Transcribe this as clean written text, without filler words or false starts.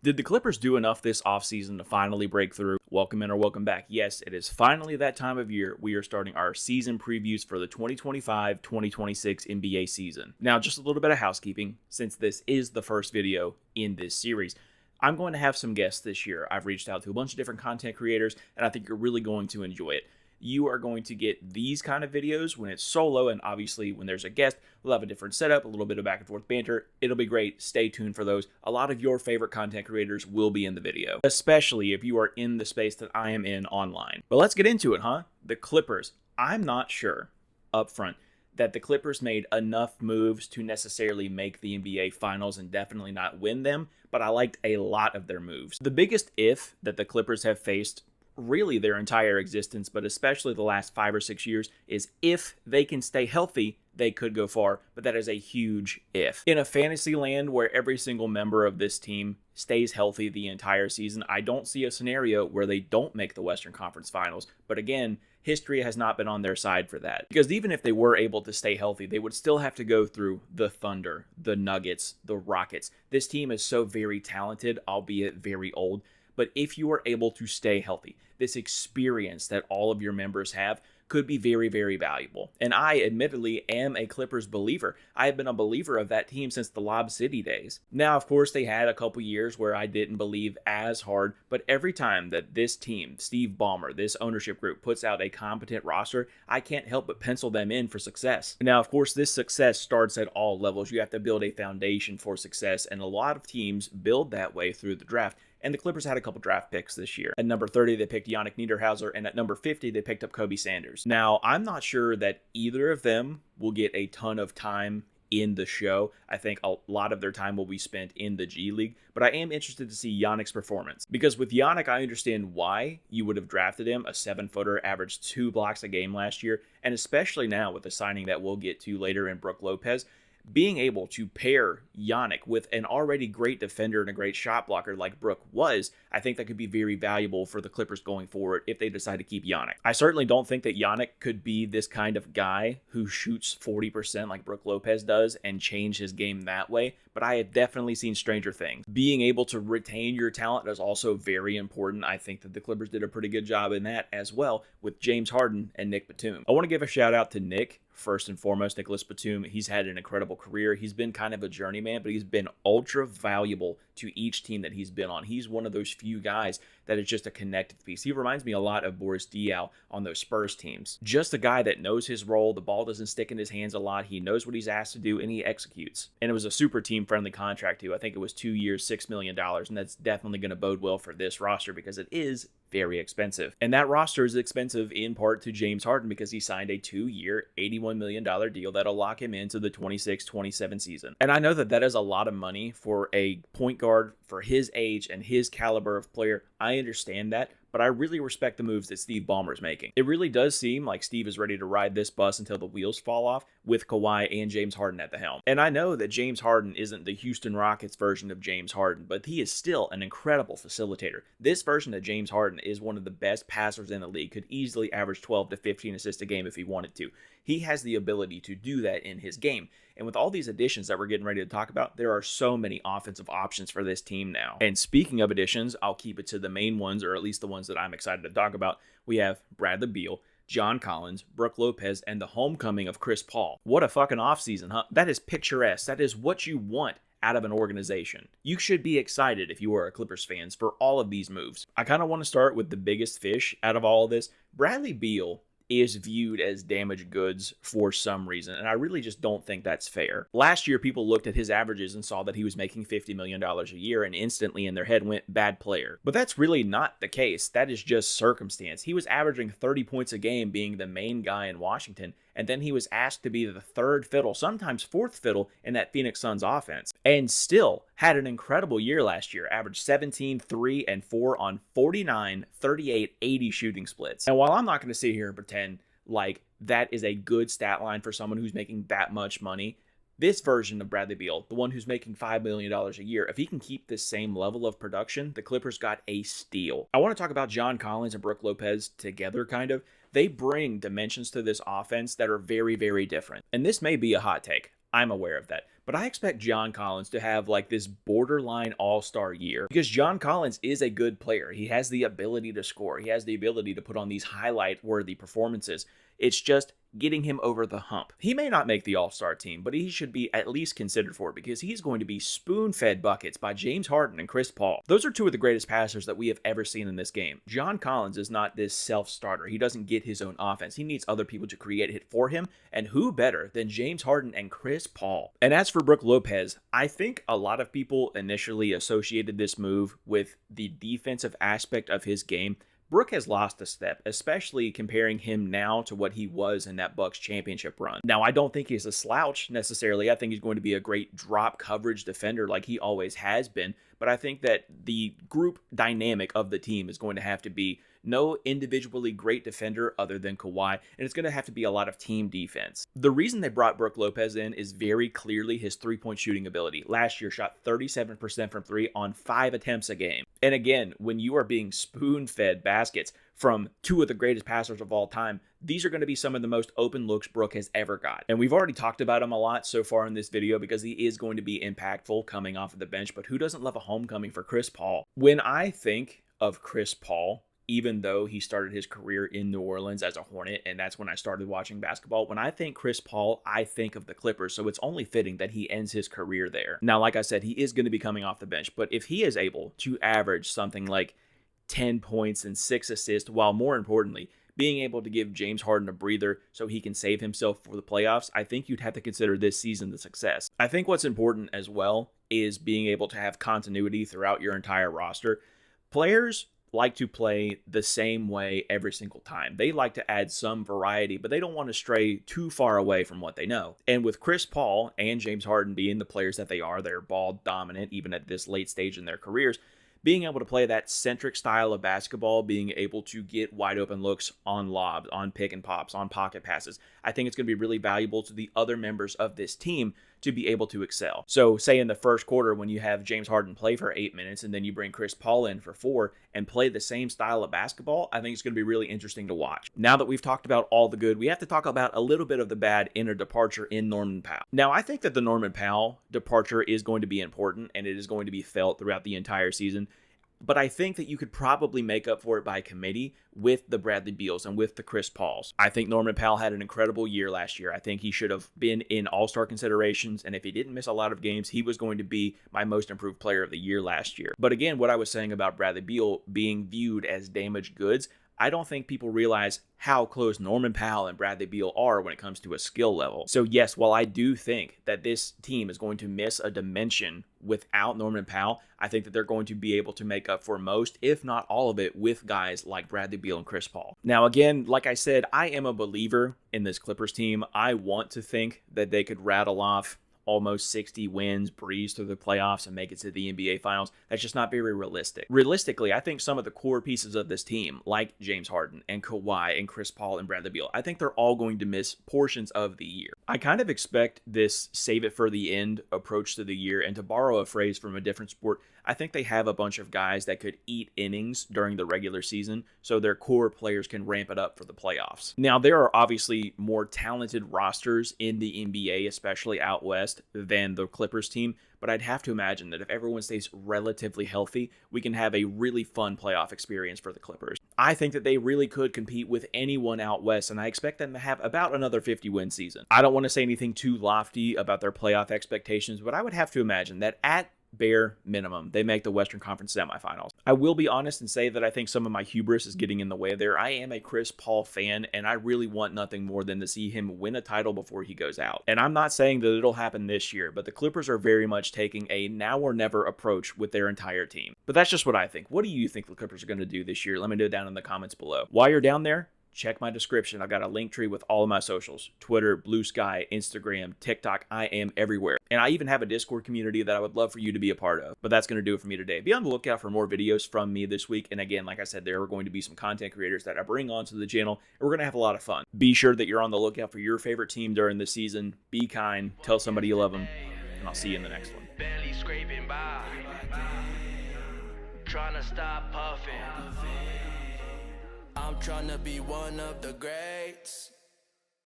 Did the Clippers do enough this offseason to finally break through? Welcome in or welcome back. Yes, it is finally that time of year. We are starting our season previews for the 2025-2026 NBA season. Now, just a little bit of housekeeping, since this is the first video in this series. I'm going to have some guests this year. I've reached out to a bunch of different content creators, and I think you're really going to enjoy it. You are going to get these kind of videos when it's solo, and obviously when there's a guest, we'll have a different setup, a little bit of back and forth banter. It'll be great. Stay tuned for those. A lot of your favorite content creators will be in the video, especially if you are in the space that I am in online. But let's get into it, huh? The Clippers. I'm not sure up front that the Clippers made enough moves to necessarily make the NBA Finals and definitely not win them, but I liked a lot of their moves. The biggest if that the Clippers have faced really their entire existence, but especially the last 5 or 6 years, is if they can stay healthy, they could go far, but that is a huge if. In a fantasy land where every single member of this team stays healthy the entire season, I don't see a scenario where they don't make the Western Conference Finals. But again, history has not been on their side for that. Because even if they were able to stay healthy, they would still have to go through the Thunder, the Nuggets, the Rockets. This team is so very talented, albeit very old. But if you are able to stay healthy, this experience that all of your members have could be very, very valuable. And I admittedly am a Clippers believer. I have been a believer of that team since the Lob City days. Now, of course, they had a couple years where I didn't believe as hard, but every time that this team, Steve Ballmer, this ownership group puts out a competent roster, I can't help but pencil them in for success. Now, of course, this success starts at all levels. You have to build a foundation for success, and a lot of teams build that way through the draft. And the Clippers had a couple draft picks this year. At number 30, they picked Yannick Niederhauser, and at number 50, they picked up Kobe Sanders. Now, I'm not sure that either of them will get a ton of time in the show. I think a lot of their time will be spent in the G League, but I am interested to see Yannick's performance. Because with Yannick, I understand why you would have drafted him. A 7-footer, averaged 2 blocks a game last year, and especially now with the signing that we'll get to later in Brook Lopez, being able to pair Yannick with an already great defender and a great shot blocker like Brook was, I think that could be very valuable for the Clippers going forward if they decide to keep Yannick. I certainly don't think that Yannick could be this kind of guy who shoots 40% like Brook Lopez does and change his game that way, but I have definitely seen stranger things. Being able to retain your talent is also very important. I think that the Clippers did a pretty good job in that as well with James Harden and Nick Batum. I want to give a shout out to Nick. First and foremost, Nicholas Batum, he's had an incredible career. He's been kind of a journeyman, but he's been ultra valuable to each team that he's been on. He's one of those few guys that is just a connective piece. He reminds me a lot of Boris Diaw on those Spurs teams. Just a guy that knows his role. The ball doesn't stick in his hands a lot. He knows what he's asked to do, and he executes. And it was a super team-friendly contract, too. I think it was 2 years, $6 million, and that's definitely going to bode well for this roster because it is very expensive. And that roster is expensive in part to James Harden because he signed a 2-year, $81 million deal that'll lock him into the 26-27 season. And I know that that is a lot of money for a point guard for his age and his caliber of player. I understand that, but I really respect the moves that Steve Ballmer is making. It really does seem like Steve is ready to ride this bus until the wheels fall off with Kawhi and James Harden at the helm. And I know that James Harden isn't the Houston Rockets version of James Harden, but he is still an incredible facilitator. This version of James Harden is one of the best passers in the league, could easily average 12 to 15 assists a game if he wanted to. He has the ability to do that in his game. And with all these additions that we're getting ready to talk about, there are so many offensive options for this team now. And speaking of additions, I'll keep it to the main ones, or at least the ones that I'm excited to talk about. We have Bradley Beal, John Collins, Brook Lopez, and the homecoming of Chris Paul. What a fucking offseason, huh? That is picturesque. That is what you want out of an organization. You should be excited if you are a Clippers fans for all of these moves. I kind of want to start with the biggest fish out of all of this. Bradley Beal is viewed as damaged goods for some reason, and I really just don't think that's fair. Last year, people looked at his averages and saw that he was making $50 million a year, and instantly in their head went, bad player. But that's really not the case. That is just circumstance. He was averaging 30 points a game being the main guy in Washington, and then he was asked to be the third fiddle, sometimes fourth fiddle, in that Phoenix Suns offense, and still had an incredible year last year, averaged 17, 3, and 4 on 49, 38, 80 shooting splits. And while I'm not going to sit here and pretend like that is a good stat line for someone who's making that much money, this version of Bradley Beal, the one who's making $5 million a year, if he can keep this same level of production, the Clippers got a steal. I want to talk about John Collins and Brook Lopez together, kind of. They bring dimensions to this offense that are very, very different. And this may be a hot take. I'm aware of that. but I expect John Collins to have like this borderline all-star year because John Collins is a good player. He has the ability to score. He has the ability to put on these highlight-worthy performances. It's just getting him over the hump. He may not make the all-star team, but he should be at least considered for it because he's going to be spoon-fed buckets by James Harden and Chris Paul. Those are two of the greatest passers that we have ever seen in this game. John Collins is not this self-starter. He doesn't get his own offense. He needs other people to create it for him, and who better than James Harden and Chris Paul? And as for Brook Lopez, I think a lot of people initially associated this move with the defensive aspect of his game. Brook has lost a step, especially comparing him now to what he was in that Bucks championship run. Now, I don't think he's a slouch necessarily. I think he's going to be a great drop coverage defender like he always has been. But I think that the group dynamic of the team is going to have to be no individually great defender other than Kawhi, and it's going to have to be a lot of team defense. The reason they brought Brook Lopez in is very clearly his three-point shooting ability. Last year, shot 37% from three on 5 attempts a game. And again, when you are being spoon-fed baskets from two of the greatest passers of all time, these are going to be some of the most open looks Brook has ever got. And we've already talked about him a lot so far in this video because he is going to be impactful coming off of the bench, but who doesn't love a homecoming for Chris Paul? When I think of Chris Paul, even though he started his career in New Orleans as a Hornet, and that's when I started watching basketball, when I think Chris Paul, I think of the Clippers, so it's only fitting that he ends his career there. Now, like I said, he is going to be coming off the bench, but if he is able to average something like 10 points and 6 assists, while more importantly, being able to give James Harden a breather so he can save himself for the playoffs, I think you'd have to consider this season the success. I think what's important as well is being able to have continuity throughout your entire roster. Players like to play the same way every single time. They like to add some variety, but they don't want to stray too far away from what they know. And with Chris Paul and James Harden being the players that they are, they're ball dominant even at this late stage in their careers, being able to play that centric style of basketball, being able to get wide open looks on lobs, on pick and pops, on pocket passes, I think it's going to be really valuable to the other members of this team to be able to excel. So say in the first quarter when you have James Harden play for 8 minutes and then you bring Chris Paul in for 4 and play the same style of basketball, I think it's going to be really interesting to watch. Now that we've talked about all the good, we have to talk about a little bit of the bad in a departure in Norman Powell. Now, I think that the Norman Powell departure is going to be important and it is going to be felt throughout the entire season. But I think that you could probably make up for it by committee with the Bradley Beals and with the Chris Pauls. I think Norman Powell had an incredible year last year. I think he should have been in all-star considerations, and if he didn't miss a lot of games, he was going to be my most improved player of the year last year. But again, what I was saying about Bradley Beal being viewed as damaged goods, I don't think people realize how close Norman Powell and Bradley Beal are when it comes to a skill level. So yes, while I do think that this team is going to miss a dimension without Norman Powell, I think that they're going to be able to make up for most, if not all of it, with guys like Bradley Beal and Chris Paul. Now again, like I said, I am a believer in this Clippers team. I want to think that they could rattle off almost 60 wins, breeze through the playoffs, and make it to the NBA Finals. That's just not very realistic. Realistically, I think some of the core pieces of this team, like James Harden and Kawhi and Chris Paul and Bradley Beal, I think they're all going to miss portions of the year. I kind of expect this save it for the end approach to the year, and to borrow a phrase from a different sport, I think they have a bunch of guys that could eat innings during the regular season so their core players can ramp it up for the playoffs. Now, there are obviously more talented rosters in the NBA, especially out west, than the Clippers team, but I'd have to imagine that if everyone stays relatively healthy, we can have a really fun playoff experience for the Clippers. I think that they really could compete with anyone out west, and I expect them to have about another 50-win season. I don't want to say anything too lofty about their playoff expectations, but I would have to imagine that at bare minimum, they make the Western Conference semifinals. I will be honest and say that I think some of my hubris is getting in the way there. I am a Chris Paul fan, and I really want nothing more than to see him win a title before he goes out. And I'm not saying that it'll happen this year, but the Clippers are very much taking a now or never approach with their entire team. But that's just what I think. What do you think the Clippers are going to do this year? Let me know down in the comments below. While you're down there, check my description. I've got a link tree with all of my socials: Twitter, Blue Sky, Instagram, TikTok. I am everywhere. And I even have a Discord community that I would love for you to be a part of. But that's going to do it for me today. Be on the lookout for more videos from me this week. And again, like I said, there are going to be some content creators that I bring onto the channel, and we're going to have a lot of fun. Be sure that you're on the lookout for your favorite team during the season. Be kind. Tell somebody you love them. And I'll see you in the next one. Barely scraping by. Trying to stop puffing. I'm trying to be one of the greats.